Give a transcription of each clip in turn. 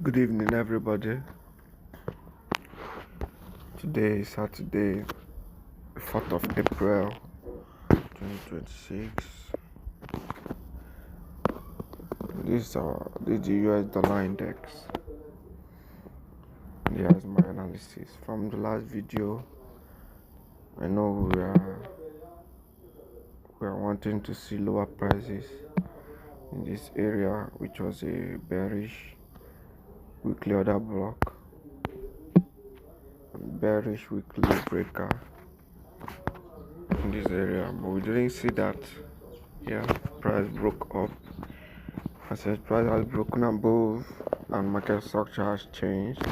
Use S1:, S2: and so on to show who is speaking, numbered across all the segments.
S1: Good evening, everybody. Today is Saturday, 4th of April, 2026. This is the US dollar index. Here's my analysis from the last video. I know we are wanting to see lower prices in this area, which was a bearish weekly order block and bearish weekly breaker in this area, but we didn't see that. Yeah, price broke up. I said price has broken above and market structure has changed.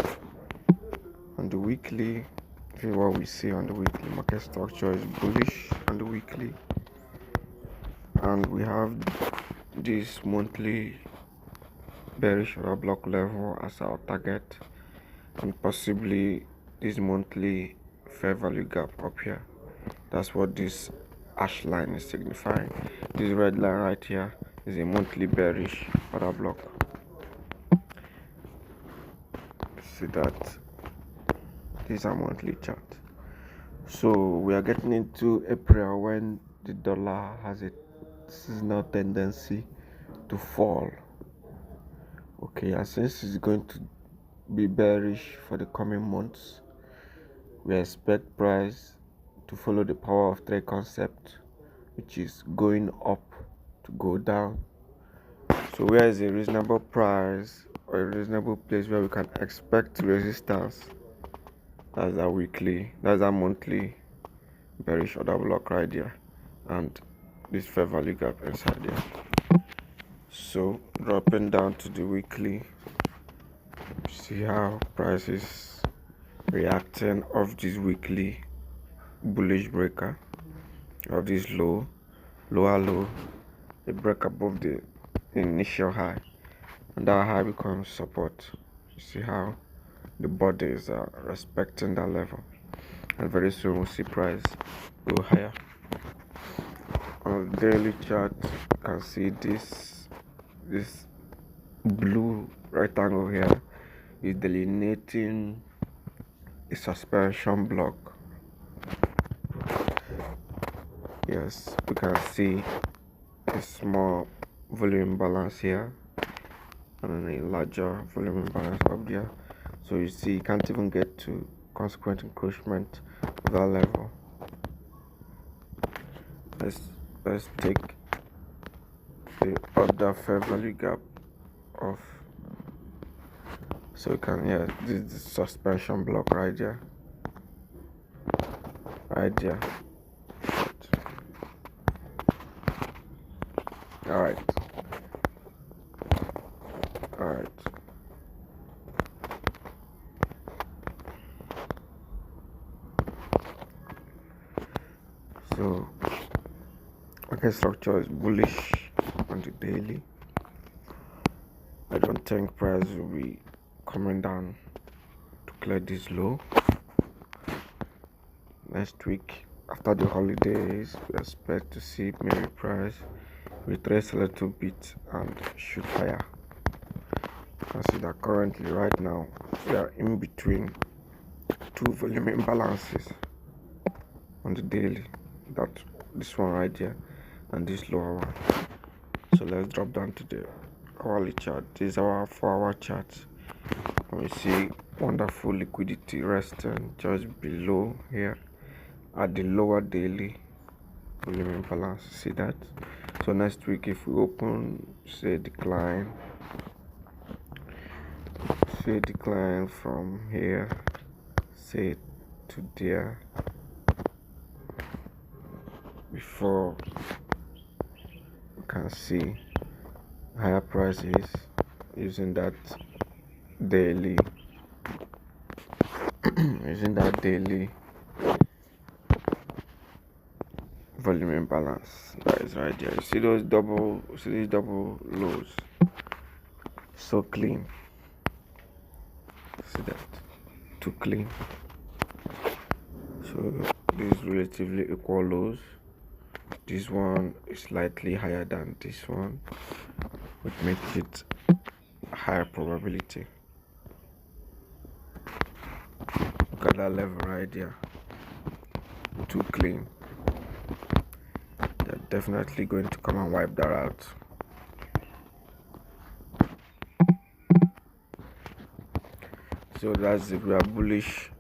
S1: On the weekly, this is what we see on the weekly. Market structure is bullish on the weekly, and we have this monthly bearish order block level as our target, and possibly this monthly fair value gap up here. That's what this hash line is signifying. This red line right here is a monthly bearish order block. See that? This is a monthly chart. So we are getting into April when the dollar has a seasonal tendency to fall. Okay, and since it's going to be bearish for the coming months, we expect price to follow the power of three concept, which is going up to go down. So where is a reasonable price or a reasonable place where we can expect resistance? That's our monthly bearish order block right there, and this fair value gap inside there. So dropping down to the weekly, see how price is reacting of this weekly bullish breaker of this lower low, a break above the initial high, and that high becomes support. You see how the bodies are respecting that level, and very soon we'll see price go higher. On the daily chart, you can see this blue rectangle here is delineating a suspension block. Yes, we can see a small volume imbalance here and a larger volume imbalance up there. So you see, you can't even get to consequent encroachment of that level. Let's take the other fair value gap off. So you can, this is the suspension block right there. All right. So market structure is bullish on the daily. I don't think price will be coming down to clear this low. Next week, after the holidays, we expect to see maybe price retrace a little bit and shoot higher. You can see that currently, right now, we are in between two volume imbalances on the daily. That's this one right here and this lower one. So let's drop down to the hourly chart. This is our 4-hour chart, and we see wonderful liquidity resting just below here at the lower daily volume imbalance. See that? So next week, if we open, say decline from here, say to there, before we can see higher prices using that daily volume imbalance that is right there. You see these double lows, so clean. See that? Too clean. So these relatively equal lows. This one is slightly higher than this one, which makes it higher probability. Look at that level right there. Too clean. They're definitely going to come and wipe that out. So that's if we are bullish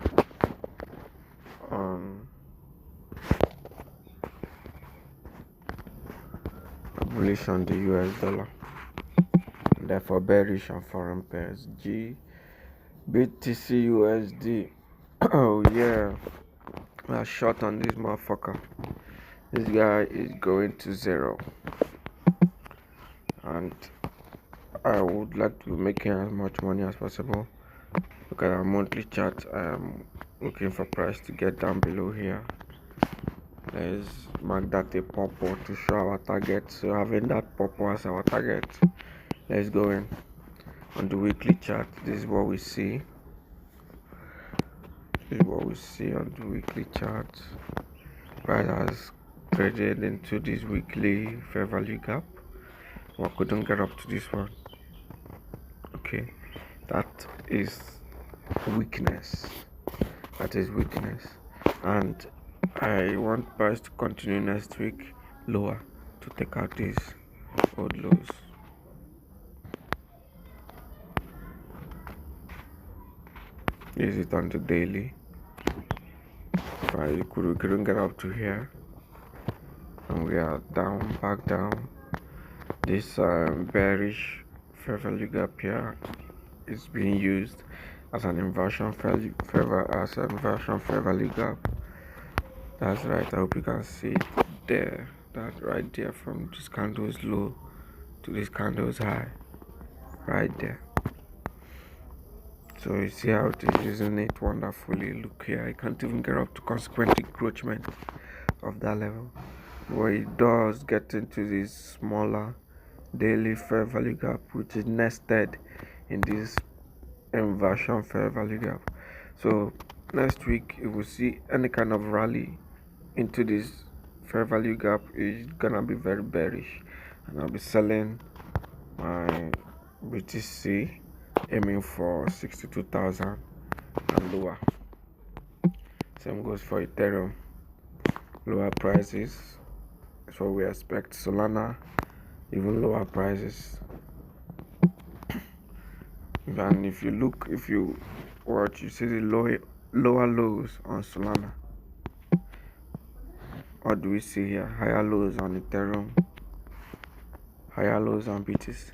S1: on the US dollar, and therefore bearish on foreign pairs. BTC USD. Oh yeah, we are short on this motherfucker. This guy is going to zero, and I would like to be making as much money as possible. Look at our monthly chart. I am looking for price to get down below here. Let's mark that a purple to show our target. So having that purple as our target, let's go in. On the weekly chart, this is what we see. On the weekly chart. Price has traded into this weekly fair value gap. We couldn't get up to this one. Okay, that is weakness. And I want price to continue next week lower to take out these old lows. Is it on the daily? We couldn't get up to here, and we are back down. This bearish fair value gap here is being used as an inversion fair value gap. That's right. I hope you can see it there. That right there, from this candle's low to this candle's high, right there. So you see how it is using it wonderfully. Look here, I can't even get up to consequent encroachment of that level. But it does get into this smaller daily fair value gap, which is nested in this inversion fair value gap. So next week, if we see any kind of rally into this fair value gap, is gonna be very bearish, and I'll be selling my BTC, aiming for 62,000 and lower. Same goes for Ethereum. Lower prices. That's what we expect. Solana, even lower prices. And if you watch, you see the lower lows on Solana. What do we see here? Higher lows on Ethereum, higher lows on BTC.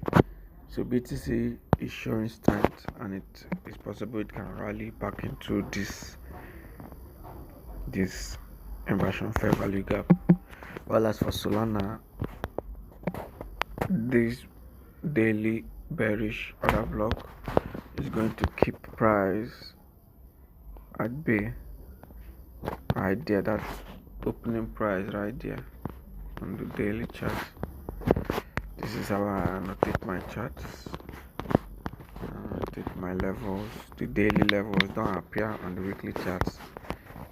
S1: So BTC is showing strength, and it is possible it can rally back into this inversion fair value gap. While as for Solana, this daily bearish order block is going to keep price at bay right there. That opening price right there on the daily chart. This is how I annotate my charts. Annotate my levels. The daily levels don't appear on the weekly charts,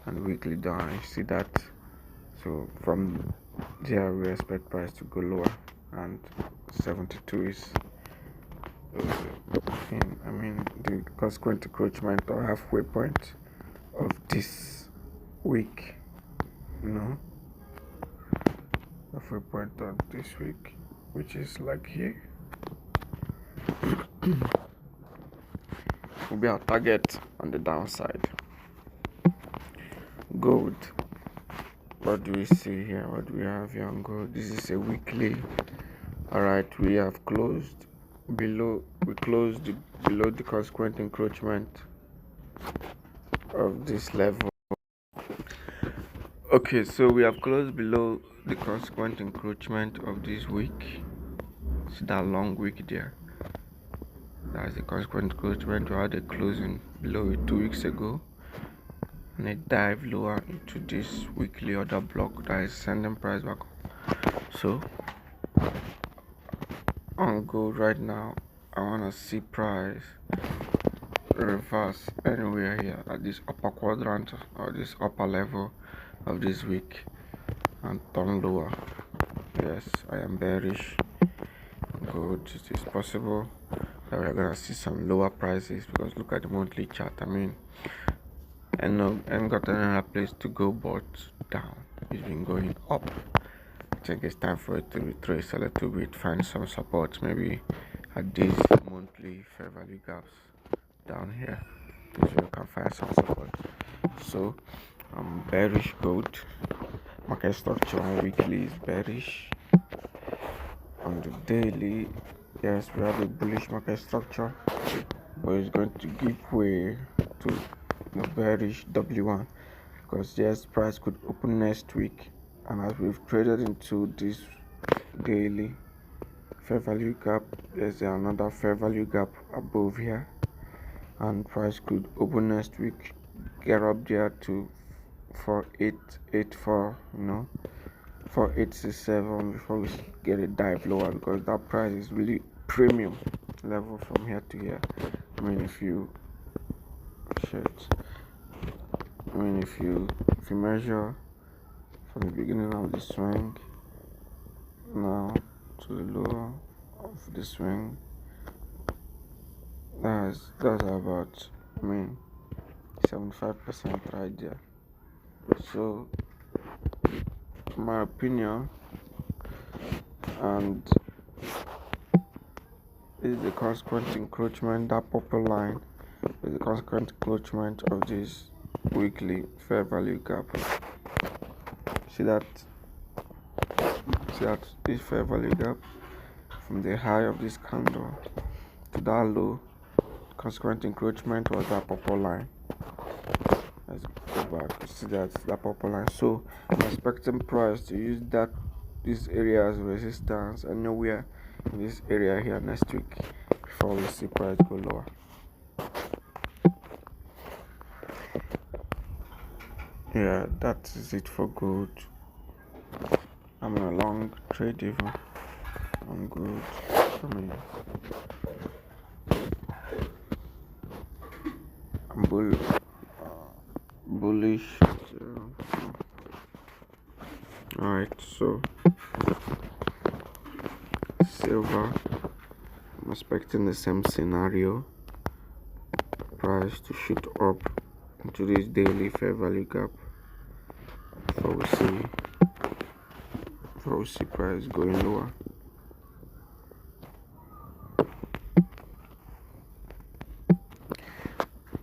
S1: and the weekly don't. You see that? So from there we expect price to go lower, and 72 is the consequent encroachment or halfway point of this week. Halfway point of this week, which is like here, will be our target on the downside. Gold. What do we see here? What do we have here on gold? This is a weekly. Alright, we have closed below. We closed below the consequent encroachment of this level. Okay, so we have closed below the consequent encroachment of this week. See that long wick there? That's the consequent encroachment. We had a closing below it 2 weeks ago, and a dive lower into this weekly order block that is sending price back up. So on gold right now, I want to see price reverse anywhere here at this upper quadrant or this upper level of this week and turn lower. Yes, I am bearish. Gold, it is possible that we're gonna see some lower prices, because look at the monthly chart. and no, and got another place to go but down. It's been going up. I think it's time for it to retrace a little bit, find some support maybe at these monthly fair value gaps down here. If you can find some support. So bearish gold. Market structure on weekly is bearish. On the daily, yes, we have a bullish market structure, but it's going to give way to the bearish W1 because yes, price could open next week, and as we've traded into this daily fair value gap, there's another fair value gap above here, and price could open next week, get up there to 4884, 4867 before we get a dive lower, because that price is really premium level from here to here. I mean, if you measure from the beginning of the swing now to the lower of the swing, that's about 75% right there. So my opinion, and is the consequent encroachment, that purple line is the consequent encroachment of this weekly fair value gap. See that this fair value gap from the high of this candle to that low, consequent encroachment was that purple line. Let's go back. See that purple line. So I'm expecting price to use this area as resistance and nowhere in this area here next week before we see price go lower. Yeah, that is it for gold. I'm in a long trade even on gold. I'm bullish. Alright, so silver, I'm expecting the same scenario, price to shoot up into this daily fair value gap before we see price going lower.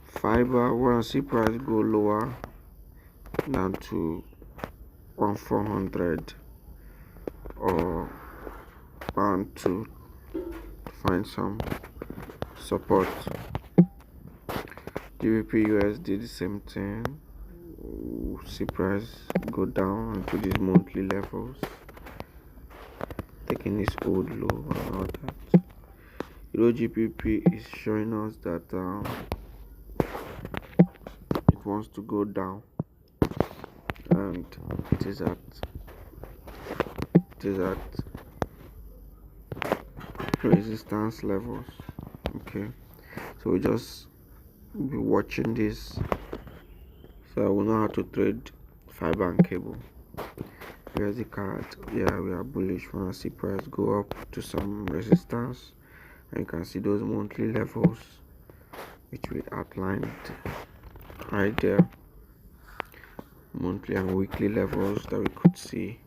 S1: Fiber, when I see price go lower down to 1400 or 12 to find some support. GBP US did the same thing. See price go down to these monthly levels, taking this old low and all that. Euro GBP is showing us that it wants to go down, and it is at resistance levels. Okay, so we just be watching this, so we know how to trade fiber and cable. Here's the card. Yeah, we are bullish when I see price go up to some resistance, and you can see those monthly levels which we outlined right there, monthly and weekly levels that we could see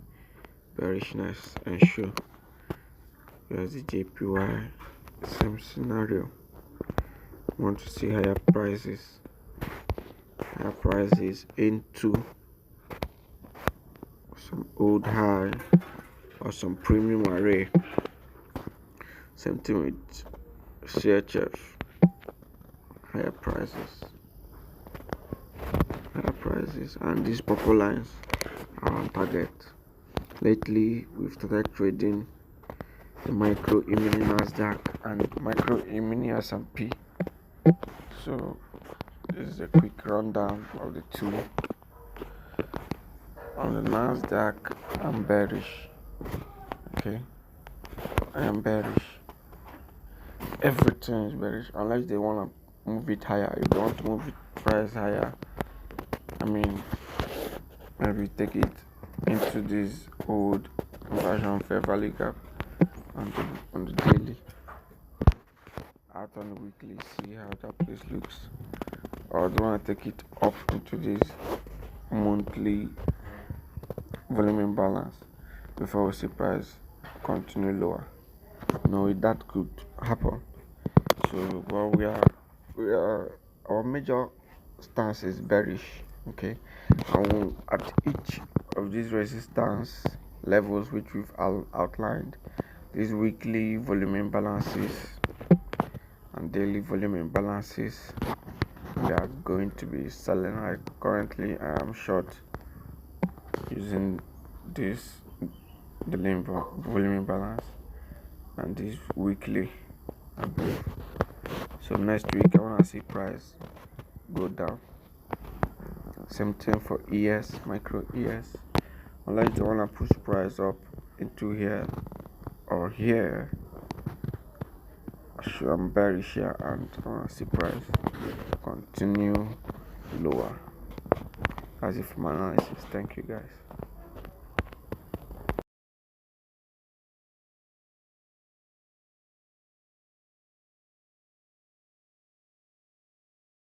S1: bearishness and show. Here's the JPY, same scenario. Want to see higher prices into some old high or some premium array. Same thing with CHF, higher prices, and these purple lines are on target. Lately we've started trading the micro E-mini Nasdaq and micro E-mini S&P. So this is a quick rundown of the two. On the Nasdaq, I'm bearish. Okay, I am bearish. Everything is bearish unless they want to move it higher. If they want to move it price higher, maybe take it into this old version fair value gap on the daily. Out on the weekly, see how that place looks. or do you want to take it up into this monthly volume imbalance before we see price continue lower? No, that could happen. So, well, we are our major stance is bearish. Okay, and at each of these resistance levels which we've outlined, these weekly volume imbalances and daily volume imbalances, we are going to be selling. Currently I am short using this volume imbalance and this weekly above. So next week I want to see price go down. Same thing for ES, micro ES. Unless you want to push price up into here or here, I'm bearish here and I want to see price continue lower. As if my analysis. Thank you guys.